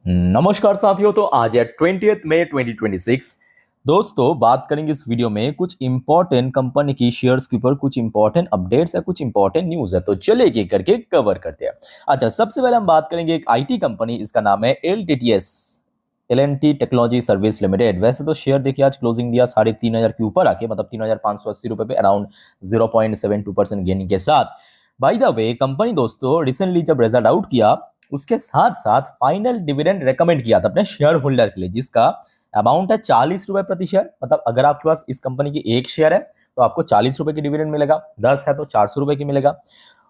नमस्कार साथियों। तो आज है 20 मई 2026। दोस्तों बात करेंगे इस वीडियो में कुछ इंपॉर्टेंट कंपनी की शेयर्स के ऊपर, कुछ इंपॉर्टेंट अपडेट्स है, कुछ इंपॉर्टेंट न्यूज है। तो चलिए एक एक करके कवर करते हैं। अच्छा, सबसे पहले हम बात करेंगे एक आईटी कंपनी, इसका नाम है LTTS, L&T technology service limited. वैसे तो शेयर देखिए आज क्लोजिंग दिया 3,500 के ऊपर आके, मतलब 3,580 रुपए पे, अराउंड 0.72% गेनिंग के साथ। बाय द वे कंपनी दोस्तों रिसेंटली जब रिजल्ट आउट किया, उसके साथ साथ फाइनल डिविडेंड रेकमेंड किया था अपने शेयर होल्डर के लिए, जिसका अमाउंट है 40 रुपए प्रति शेयर। मतलब अगर आपके पास इस कंपनी की एक शेयर है तो आपको 40 रुपए की डिविडेंड मिलेगा, 10 है तो 400 रुपए की मिलेगा।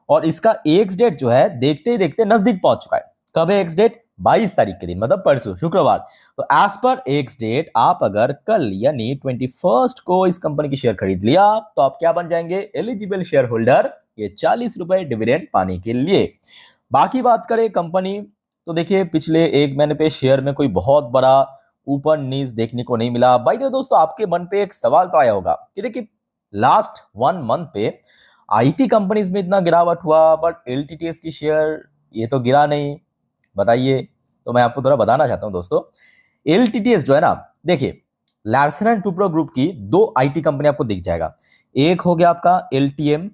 और इसका एक्स डेट जो है देखते ही देखते नजदीक पहुंच चुका है। कब है एक्स डेट? 22 तारीख के दिन, मतलब परसों शुक्रवार। तो एज पर एक्स डेट आप अगर कल यानी 21 को इस कंपनी की शेयर खरीद लिया तो आप क्या बन जाएंगे? एलिजिबल शेयर होल्डर, ये 40 रुपए डिविडेंड पाने के लिए। बाकी बात करें कंपनी, तो देखिए पिछले एक महीने पे शेयर में कोई बहुत बड़ा ऊपर नीच देखने को नहीं मिला। भाई दोस्तों आपके मन पे एक सवाल तो आया होगा कि देखिए लास्ट 1 मंथ पे आईटी कंपनीज में इतना गिरावट हुआ, बट एलटीटीएस की शेयर ये तो गिरा नहीं, बताइए। तो मैं आपको थोड़ा बताना चाहता हूं दोस्तों। एलटीटीएस जो है ना, देखिए लार्सन एंड टुब्रो ग्रुप की दो आईटी कंपनी आपको दिख जाएगा। एक हो गया आपका एलटीएम,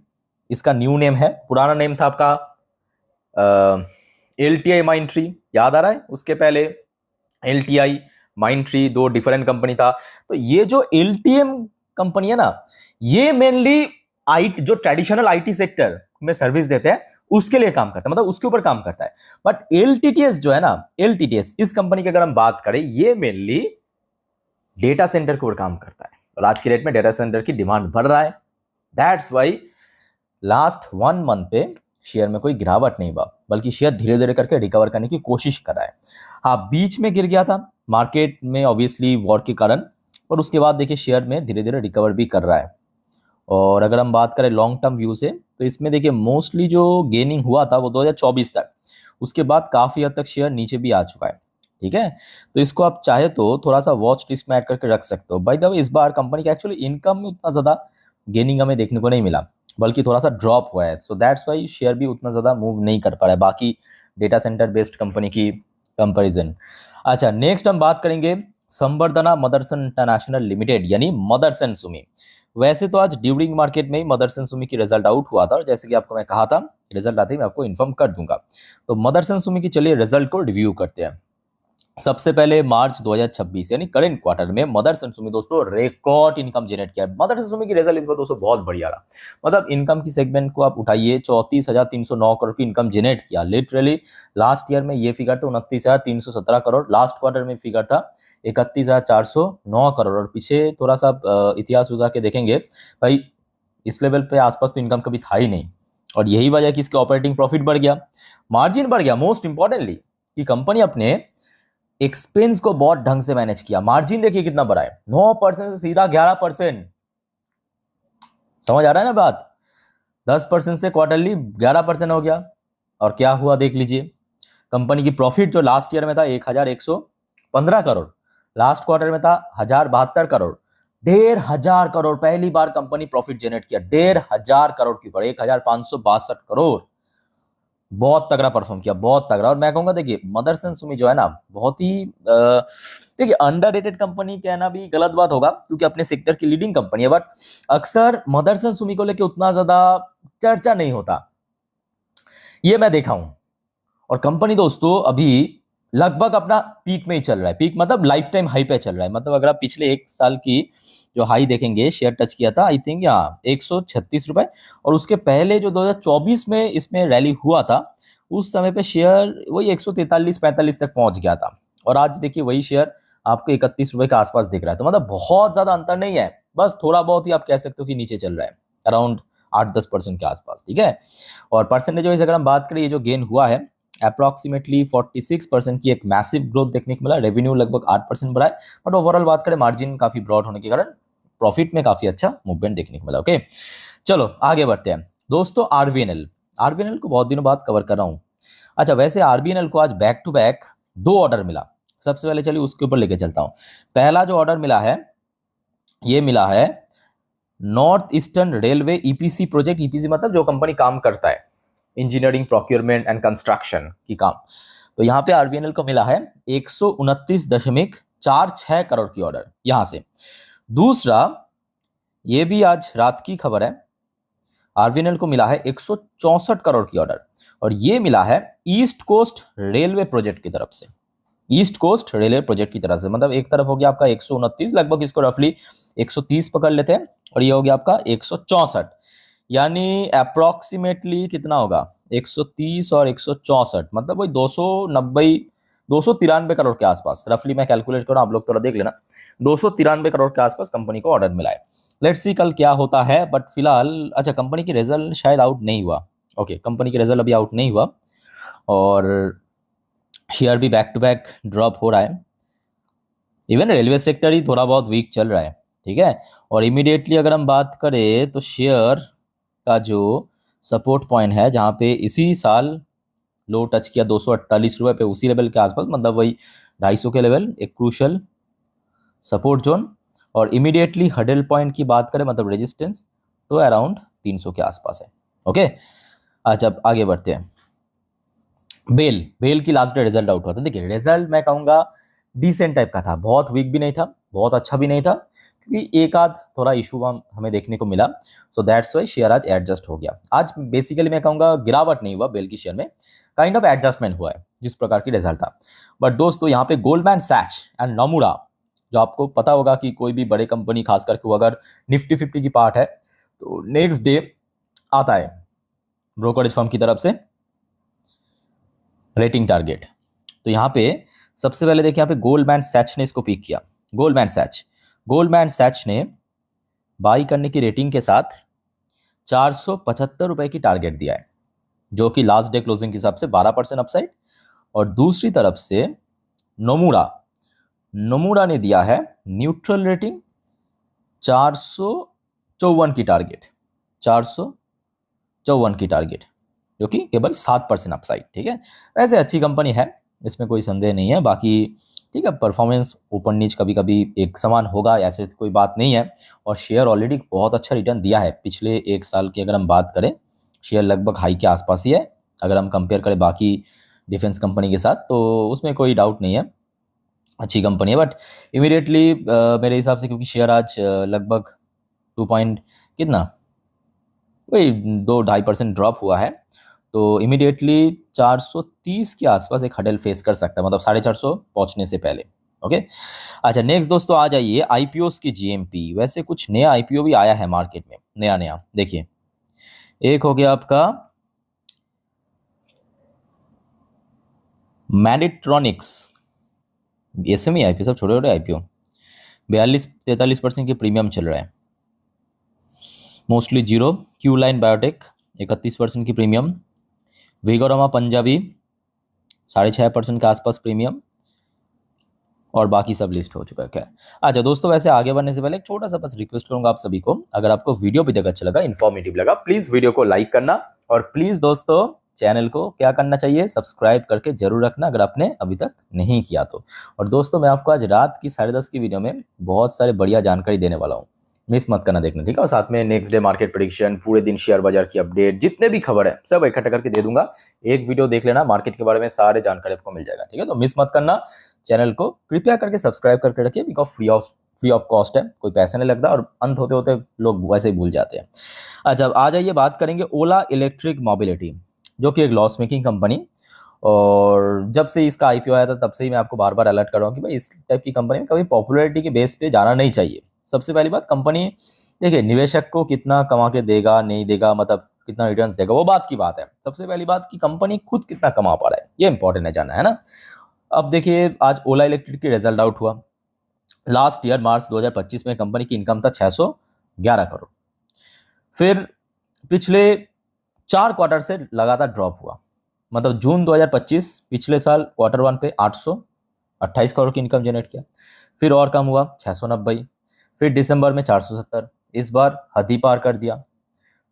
इसका न्यू नेम है, पुराना नेम था आपका एलटीआई माइंट्री, याद आ रहा है? उसके पहले एलटीआई माइंट्री, दो डिफरेंट कंपनी था। तो ये जो एलटीएम कंपनी है ना, ये मेनली आईटी, जो ट्रेडिशनल आईटी सेक्टर में सर्विस देते हैं उसके लिए काम करता है, मतलब उसके ऊपर काम करता है। बट एलटीटीएस जो है ना, एलटीटीएस इस कंपनी की अगर हम बात करें, ये मेनली डेटा सेंटर के ऊपर काम करता है। और आज की डेट में डेटा सेंटर की डिमांड बढ़ रहा है, दैट्स वाई लास्ट 1 मंथ पे शेयर में कोई गिरावट नहीं हुआ, बल्कि शेयर धीरे धीरे करके रिकवर करने की कोशिश कर रहा है। हाँ, बीच में गिर गया था मार्केट में ऑब्वियसली वॉर के कारण, और उसके बाद देखिए शेयर में धीरे धीरे रिकवर भी कर रहा है। और अगर हम बात करें लॉन्ग टर्म व्यू से, तो इसमें देखिए मोस्टली जो गेनिंग हुआ था वो 2024 तक, उसके बाद काफी हद तक शेयर नीचे भी आ चुका है। ठीक है, तो इसको आप चाहे तो थोड़ा सा वॉच लिस्ट में ऐड करके रख सकते हो। बाय द वे इस बार कंपनी का एक्चुअली इनकम में उतना ज्यादा गेनिंग हमें देखने को नहीं मिला, बल्कि थोड़ा सा ड्रॉप हुआ है। सो दैट्स वाई शेयर भी उतना ज्यादा मूव नहीं कर पा रहा है बाकी डेटा सेंटर बेस्ड कंपनी की कंपैरिजन। अच्छा, नेक्स्ट हम बात करेंगे संवर्धना मदरसन इंटरनेशनल लिमिटेड, यानी मदरसन सुमी। वैसे तो आज ड्यूरिंग मार्केट में ही मदरसन सुमी की रिजल्ट आउट हुआ था, और जैसे कि आपको मैं कहा था रिजल्ट आते ही मैं आपको इन्फॉर्म कर दूंगा। तो मदरसन सुमी की चलिए रिजल्ट को रिव्यू करते हैं। सबसे पहले मार्च 2026 यानी करंट क्वार्टर में मदरसन सुमी दोस्तों रिकॉर्ड इनकम जनरेट किया। मदरसन सुमी की रिजल्ट इस बार दोस्तों बहुत बढ़िया रहा। मतलब इनकम की सेगमेंट को आप उठाइए, 34,309 करोड़ की इनकम जनरेट किया। लिटरली लास्ट ईयर में ये फिगर था 29,317 करोड़, लास्ट क्वार्टर में फिगर था 31,409 करोड़। और पीछे थोड़ा सा इतिहास उठा के देखेंगे भाई, इस लेवल पे आसपास तो इनकम कभी था ही नहीं। और यही वजह कि इसके ऑपरेटिंग प्रॉफिट बढ़ गया, मार्जिन बढ़ गया, मोस्ट इंपॉर्टेंटली कि कंपनी अपने एक्सपेंस को बहुत ढंग से मैनेज किया। मार्जिन देखिए कितना बढ़ा है, 9% से सीधा 11%। समझ आ रहा है ना बात? 10% से क्वार्टरली 11% हो गया। और क्या हुआ देख लीजिए, कंपनी की प्रॉफिट जो लास्ट ईयर में था 1,115 करोड़, लास्ट क्वार्टर में था 1,072 करोड़। 1,500 करोड़, पहली बार कंपनी प्रॉफिट जनरेट किया 1,500 करोड़ के ऊपर, 1,562 करोड़। बहुत तगड़ा परफॉर्म किया, बहुत तगड़ा। और मैं कहूंगा देखिए मदरसन सुमी जो है ना, बहुत ही देखिए अंडररेटेड कंपनी कहना भी गलत बात होगा, क्योंकि अपने सेक्टर की लीडिंग कंपनी है, बट अक्सर मदरसन सुमी को लेके उतना ज्यादा चर्चा नहीं होता, ये मैं देखा हूं। और कंपनी दोस्तों अभी लगभग अपना पीक में ही चल रहा है। पीक मतलब लाइफ टाइम हाई पे चल रहा है। मतलब अगर आप पिछले एक साल की जो हाई देखेंगे, शेयर टच किया था आई थिंक यहाँ 136 रुपए, और उसके पहले जो 2024 में इसमें रैली हुआ था, उस समय पे शेयर वही 143-45 तक पहुंच गया था। और आज देखिए वही शेयर आपको 31 रुपए के आसपास दिख रहा है। तो मतलब बहुत ज्यादा अंतर नहीं है, बस थोड़ा बहुत ही आप कह सकते हो कि नीचे चल रहा है, अराउंड 8-10% के आसपास। ठीक है, और परसेंटेज वाइज अगर हम बात करें, ये जो गेन हुआ है अप्रोक्सीमेटली 46% की एक मैसिव ग्रोथ देखने को मिला। रेवेन्यू लगभग 8% बढ़ा है, बट ओवरऑल बात करें मार्जिन काफी ब्रॉड होने के कारण प्रॉफिट में काफी अच्छा मूवमेंट देखने को मिला। ओके, चलो आगे बढ़ते हैं दोस्तों। आरबीएनएल को बहुत दिनों बाद कवर कर रहा हूं। अच्छा, वैसे आरबीएनएल को आज बैक टू बैक 2 ऑर्डर मिला। सबसे पहले चलिए उसके ऊपर लेके चलता हूं। पहला जो ऑर्डर मिला है, ये मिला है north eastern railway EPC project. EPC मतलब जो कंपनी काम करता है, इंजीनियरिंग, प्रोक्योरमेंट एंड कंस्ट्रक्शन की काम। तो यहाँ पे आरबीएनएल को मिला है 129.46 करोड़ की ऑर्डर यहां से। दूसरा, ये भी आज रात की खबर है, आरबीएनएल को मिला है 164 करोड़ की ऑर्डर, और ये मिला है ईस्ट कोस्ट रेलवे प्रोजेक्ट की तरफ से। ईस्ट कोस्ट रेलवे प्रोजेक्ट की तरफ से, मतलब एक तरफ हो गया आपका 129, लगभग इसको रफली 130 पकड़ लेते हैं, और ये हो गया आपका 164, यानी अप्रोक्सीमेटली कितना होगा 130 और 164, मतलब वही 290 293 करोड़ के आसपास, रफली मैं कैलकुलेट करूँ, आप लोग थोड़ा देख लेना, 293 करोड़ के आसपास कंपनी को ऑर्डर मिला है। लेट्स सी कल क्या होता है, बट फिलहाल अच्छा कंपनी की रिजल्ट शायद आउट नहीं हुआ। ओके, कंपनी की रिजल्ट अभी आउट नहीं हुआ, और शेयर भी बैक टू बैक ड्रॉप हो रहा है। इवन रेलवे सेक्टर ही थोड़ा बहुत वीक चल रहा है, ठीक है। और इमीडिएटली अगर हम बात करें तो शेयर का जो सपोर्ट पॉइंट है, जहाँ पे इसी साल लो टच किया 248 रुपये पे, उसी लेवल के आसपास, मतलब वही 250 के लेवल, एक क्रूशल सपोर्ट जोन। और इमीडिएटली हडल पॉइंट की बात करें, मतलब रेजिस्टेंस, तो अराउंड 300 के आसपास है। ओके, अच्छा अब आगे बढ़ते हैं। बेल की लास्ट डे रिजल्ट आउट हुआ था। देखिए रिजल्ट मैं कहूँगा डिसेंट टाइप का था, बहुत वीक भी नहीं था, बहुत अच्छा भी नहीं था, क्योंकि एक आध थोड़ा इशू हमें देखने को मिला, सो दैट्स वाई शेयर आज एडजस्ट हो गया। आज बेसिकली मैं कहूँगा गिरावट नहीं हुआ बेल की शेयर में, काइंड ऑफ एडजस्टमेंट हुआ है जिस प्रकार की रिजल्ट था। बट दोस्तों यहाँ पे गोल्डमैन सैच एंड नोमुरा, जो आपको पता होगा कि कोई भी बड़े कंपनी खास करके वो अगर निफ्टी 50 की पार्ट है, तो नेक्स्ट डे आता है ब्रोकरेज फर्म की तरफ से रेटिंग टारगेट। तो यहाँ पे सबसे पहले देखिए, यहाँ पे गोल्डमैन सैच ने इसको पिक किया। गोल्डमैन सैच ने बाई करने की रेटिंग के साथ 475 रुपए की टारगेट दिया है, जो कि लास्ट डे क्लोजिंग के हिसाब से 12% अपसाइड। और दूसरी तरफ से नोमुरा ने दिया है न्यूट्रल रेटिंग, 454 की टारगेट, 454 की टारगेट, जो कि केवल 7% अपसाइड, ठीक है। वैसे अच्छी कंपनी है, इसमें कोई संदेह नहीं है। बाकी ठीक है, परफॉर्मेंस ऊपर नीच कभी कभी एक समान होगा, ऐसे कोई बात नहीं है। और शेयर ऑलरेडी बहुत अच्छा रिटर्न दिया है पिछले एक साल की अगर हम बात करें, शेयर लगभग हाई के आसपास ही है अगर हम कंपेयर करें बाकी डिफेंस कंपनी के साथ, तो उसमें कोई डाउट नहीं है, अच्छी कंपनी है। बट इमीडिएटली मेरे हिसाब से, क्योंकि शेयर आज लगभग 2 पॉइंट कितना, वही 2-2.5% ड्रॉप हुआ है, तो इमीडिएटली 430 के आसपास एक हडल फेस कर सकता है, मतलब 450 पहुंचने से पहले। ओके, अच्छा नेक्स्ट दोस्तों आ जाइए आईपीओस की जीएमपी। वैसे कुछ नया आईपीओ भी आया है मार्केट में, नया देखिए, एक हो गया आपका मैडिट्रॉनिक्स, एसएमई आईपीओ, सब छोटे छोटे आईपीओ, 42-43% की प्रीमियम चल रहा है, mostly zero. Q line biotech 31% की प्रीमियम, विगोरामा पंजाबी 6.5% के आसपास प्रीमियम, और बाकी सब लिस्ट हो चुका है। क्या अच्छा दोस्तों, वैसे आगे बढ़ने से पहले एक छोटा सा बस रिक्वेस्ट करूंगा आप सभी को, अगर आपको वीडियो भी अच्छा लगा, इन्फॉर्मेटिव लगा, प्लीज वीडियो को लाइक करना, और प्लीज दोस्तों चैनल को क्या करना चाहिए, सब्सक्राइब करके जरूर रखना अगर आपने अभी तक नहीं किया तो। और दोस्तों मैं आपको आज रात की 10:30 की वीडियो में बहुत सारे बढ़िया जानकारी देने वाला हूँ, मिस मत करना, देखना, ठीक है। और साथ में नेक्स्ट डे मार्केट प्रेडिक्शन, पूरे दिन शेयर बाजार की अपडेट, जितने भी खबर है सब इकट्ठा करके दे दूंगा। एक वीडियो देख लेना, मार्केट के बारे में सारे जानकारी आपको मिल जाएगा, ठीक है। तो मिस मत करना, चैनल को कृपया करके सब्सक्राइब करके रखिए, बिकॉज फ्री ऑफ कॉस्ट है, कोई पैसा नहीं लगता, और अंत होते होते लोग वैसे ही भूल जाते हैं। अच्छा अब आ जाइए, बात करेंगे ओला इलेक्ट्रिक मोबिलिटी, जो कि एक लॉस मेकिंग कंपनी, और जब से इसका आईपीओ आया था तब से ही मैं आपको बार बार अलर्ट कर रहा हूँ कि भाई इस टाइप की कंपनी में कभी पॉपुलैरिटी के बेस पे जाना नहीं चाहिए। सबसे पहली बात, कंपनी देखिए निवेशक को कितना कमा के देगा नहीं देगा, मतलब कितना रिटर्न्स देगा, वो बात की बात है। सबसे पहली बात कि कंपनी खुद कितना कमा पा रहा है, ये इंपॉर्टेंट है जानना, है ना। अब देखिए आज ओला इलेक्ट्रिक की रिजल्ट आउट हुआ। लास्ट ईयर मार्च 2025 में कंपनी की इनकम था 611 करोड़, फिर पिछले 4 क्वार्टर से लगातार ड्रॉप हुआ, मतलब जून 2025 पिछले साल Q1 पे 828 करोड़ की इनकम जनरेट किया, फिर और कम हुआ 690, फिर दिसंबर में 470, इस बार हद ही पार कर दिया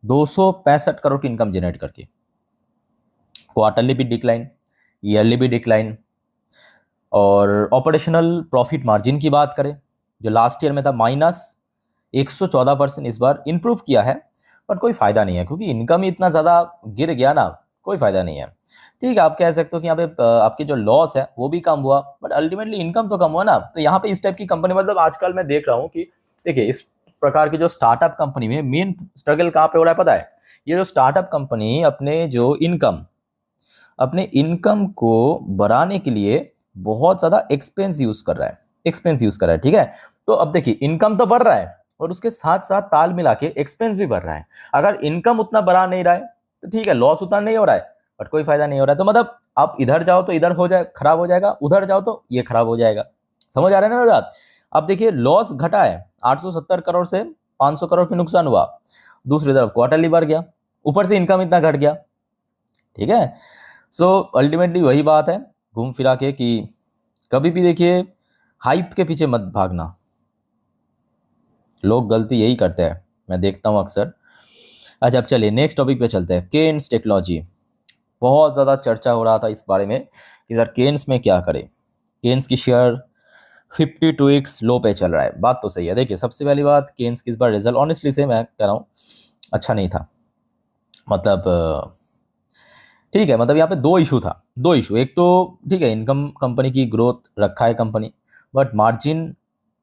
265 करोड़ की इनकम जनरेट करके। क्वार्टरली भी डिक्लाइन, ईयरली भी डिक्लाइन। और ऑपरेशनल प्रॉफिट मार्जिन की बात करें, जो लास्ट ईयर में था -114%, इस बार इंप्रूव किया है, बट कोई फायदा नहीं है, क्योंकि इनकम ही इतना ज़्यादा गिर गया ना, कोई फायदा नहीं है। ठीक है, आप कह सकते हो कि यहाँ पे आपकी जो लॉस है वो भी कम हुआ, बट अल्टीमेटली इनकम तो कम हुआ ना। तो यहाँ पे इस टाइप की कंपनी, मतलब आजकल मैं देख रहा हूँ कि देखिए इस प्रकार की जो स्टार्टअप कंपनी में मेन स्ट्रगल कहाँ पे हो रहा है पता है? ये जो स्टार्टअप कंपनी अपने इनकम को बढ़ाने के लिए बहुत ज़्यादा एक्सपेंस यूज़ कर रहा है, ठीक है। तो अब देखिए इनकम तो बढ़ रहा है और उसके साथ साथ ताल मिला के एक्सपेंस भी बढ़ रहा है। अगर इनकम उतना बढ़ा नहीं रहा है तो ठीक है, लॉस उतना नहीं हो रहा है, बट कोई फायदा नहीं हो रहा है। तो मतलब आप इधर जाओ तो इधर हो जाए खराब हो जाएगा, उधर जाओ तो ये खराब हो जाएगा। समझ आ रहा है ना मेरी बात? अब देखिए लॉस घटा है, 870 करोड़ से 500 करोड़ की नुकसान हुआ, दूसरी तरफ क्वार्टरली बढ़ गया, ऊपर से इनकम इतना घट गया, ठीक है। सो अल्टीमेटली वही बात है घूम फिरा के कि कभी भी देखिए हाइप के पीछे मत भागना। लोग गलती यही करते हैं, मैं देखता हूँ अक्सर। अच्छा अब चलिए नेक्स्ट टॉपिक पे चलते हैं। केन्स टेक्नोलॉजी, बहुत ज़्यादा चर्चा हो रहा था इस बारे में कि सर केन्स में क्या करें। केन्स की शेयर 52x लो पे चल रहा है। बात तो सही है। देखिए सबसे पहली बात, केन्स की इस बार रिजल्ट ऑनेस्टली से मैं कह रहा हूँ अच्छा नहीं था। मतलब ठीक है, मतलब यहाँ पे दो इशू। एक तो ठीक है, इनकम कंपनी की ग्रोथ रखा है कंपनी, बट मार्जिन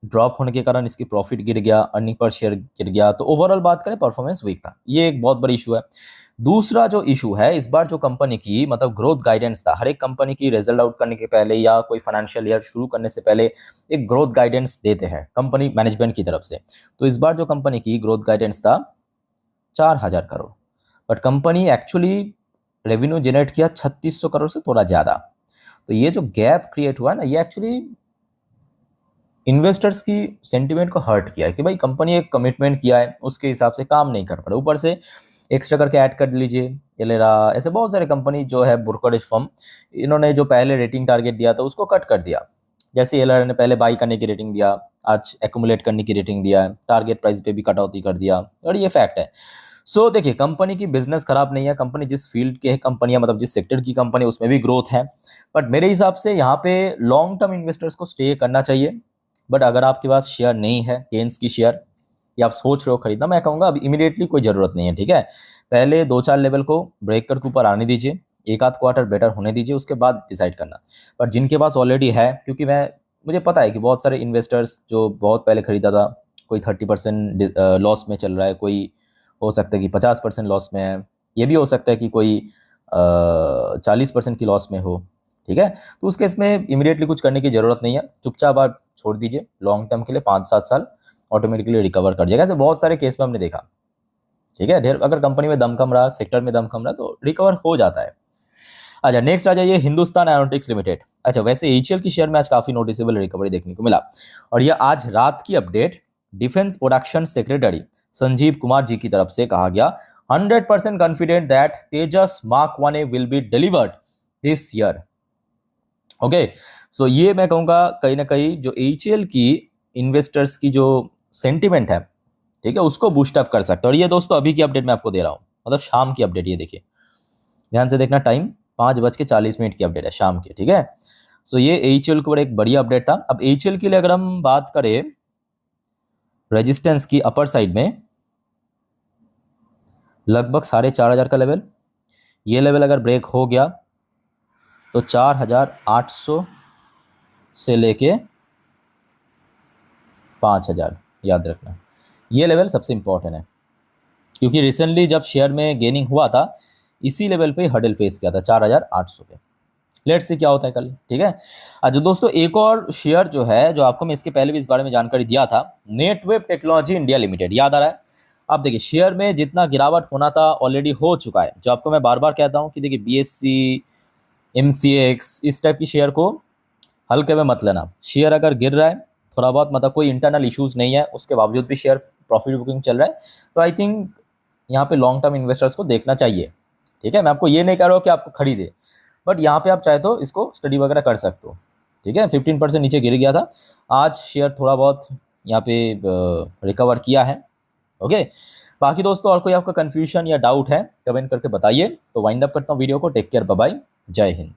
ड्रॉप होने के कारण इसकी प्रॉफिट गिर गया, अर्निंग पर शेयर गिर गया। तो ओवरऑल बात करें परफॉर्मेंस वीक था, ये एक बहुत बड़ी इशू है। दूसरा जो इशू है इस बार जो कंपनी की मतलब ग्रोथ गाइडेंस था, हर एक कंपनी की रिजल्ट आउट करने के पहले या कोई फाइनेंशियल ईयर शुरू करने से पहले एक ग्रोथ गाइडेंस देते हैं कंपनी मैनेजमेंट की तरफ से। तो इस बार जो कंपनी की ग्रोथ गाइडेंस था 4000 crore, but company actually revenue generate किया 3600 करोड़ से थोड़ा ज़्यादा। तो ये जो गैप क्रिएट हुआ ना, ये एक्चुअली इन्वेस्टर्स की सेंटिमेंट को हर्ट किया है कि भाई कंपनी एक कमिटमेंट किया है उसके हिसाब से काम नहीं कर पा रहा, ऊपर से एक्स्ट्रा करके ऐड कर लीजिए एलेरा, ऐसे बहुत सारे कंपनी जो है ब्रोकरेज फर्म, इन्होंने जो पहले रेटिंग टारगेट दिया था उसको कट कर दिया। जैसे एलेरा ने पहले बाई करने की रेटिंग दिया, आज एक्यूमुलेट करने की रेटिंग दिया, टारगेट प्राइस पे भी कटौती कर दिया, और ये फैक्ट है। सो देखिए कंपनी की बिजनेस खराब नहीं है, कंपनी जिस फील्ड के है कंपनियां, मतलब जिस सेक्टर की कंपनी उसमें भी ग्रोथ है, बट मेरे हिसाब से यहाँ पे लॉन्ग टर्म इन्वेस्टर्स को स्टे करना चाहिए। बट अगर आपके पास शेयर नहीं है केन्स की शेयर, या आप सोच रहे हो खरीदना, मैं कहूँगा अभी इमीडिएटली कोई ज़रूरत नहीं है, ठीक है। पहले 2-4 लेवल को ब्रेक करके ऊपर आने दीजिए, एक आध क्वार्टर बेटर होने दीजिए, उसके बाद डिसाइड करना। बट जिनके पास ऑलरेडी है, क्योंकि मुझे पता है कि बहुत सारे इन्वेस्टर्स जो बहुत पहले खरीदा था, कोई 30% लॉस में चल रहा है, कोई हो सकता है कि 50% लॉस में है, ये भी हो सकता है कि कोई 40% की लॉस में हो, ठीक है। तो उस केस में इमीडिएटली कुछ करने की ज़रूरत नहीं है, चुपचाप आप छोड़ दीजिए। लॉन्ग टर्म के लिए 5-7 साल ऑटोमेटिकली रिकवर कर जाएगा। ऐसे बहुत सारे केस में हमने देखा, ठीक है। ढेर अगर कंपनी में दम कम रहा, सेक्टर में दम कम रहा, तो रिकवर हो जाता है। अच्छा नेक्स्ट आ जाइए हिंदुस्तान एरोनॉटिक्स लिमिटेड। अच्छा वैसे एचएएल की शेयर में आज काफ़ी नोटिसेबल रिकवरी देखने को मिला, और यह आज रात की update defence production secretary Sanjeev Kumar ji की तरफ से कहा गया, 100% confident that Tejas mark 1A will be delivered this year. Okay, so ये मैं कहूँगा कहीं ना कहीं जो एचएएल की इन्वेस्टर्स की जो सेंटिमेंट है, ठीक है, उसको बूस्ट अप कर सकता है। और ये दोस्तों अभी की अपडेट मैं आपको दे रहा हूँ, मतलब शाम की अपडेट, ये देखिए ध्यान से देखना, टाइम 5:40 की अपडेट है शाम की, ठीक है। सो ये एचएएल के ऊपर एक बढ़िया अपडेट था। अब एचएएल के लिए अगर हम बात करें रेजिस्टेंस की अपर साइड में, लगभग 4500 का लेवल, ये लेवल अगर ब्रेक हो गया तो 4800 से लेके 5000, याद रखना ये लेवल सबसे इंपॉर्टेंट है, क्योंकि रिसेंटली जब शेयर में गेनिंग हुआ था इसी लेवल पे हर्डल फेस किया था 4800 पे। लेट्स से क्या होता है कल, ठीक है। अच्छा दोस्तों एक और शेयर जो है, जो आपको मैं इसके पहले भी इस बारे में जानकारी दिया था, नेटवेब टेक्नोलॉजी इंडिया लिमिटेड, याद आ रहा है? अब देखिए शेयर में जितना गिरावट होना था ऑलरेडी हो चुका है। जो आपको मैं बार बार कहता हूँ कि देखिए बीएससी, एमसीएक्स, इस टाइप की शेयर को हल्के में मत लेना। शेयर अगर गिर रहा है थोड़ा बहुत, मतलब कोई इंटरनल इश्यूज नहीं है, उसके बावजूद भी शेयर प्रॉफिट बुकिंग चल रहा है, तो आई थिंक यहाँ पे लॉन्ग टर्म इन्वेस्टर्स को देखना चाहिए, ठीक है। मैं आपको ये नहीं कह रहा हूँ कि आपको खरीदे, बट यहाँ पे आप चाहे तो इसको स्टडी वगैरह कर सकते हो, ठीक है। 15% नीचे गिर गया था, आज शेयर थोड़ा बहुत यहाँ पे रिकवर किया है, ओके। बाकी दोस्तों और कोई आपका कन्फ्यूजन या डाउट है कमेंट करके बताइए। तो वाइंड अप करता हूँ वीडियो को। टेक केयर, बाय बाय, जय हिंद।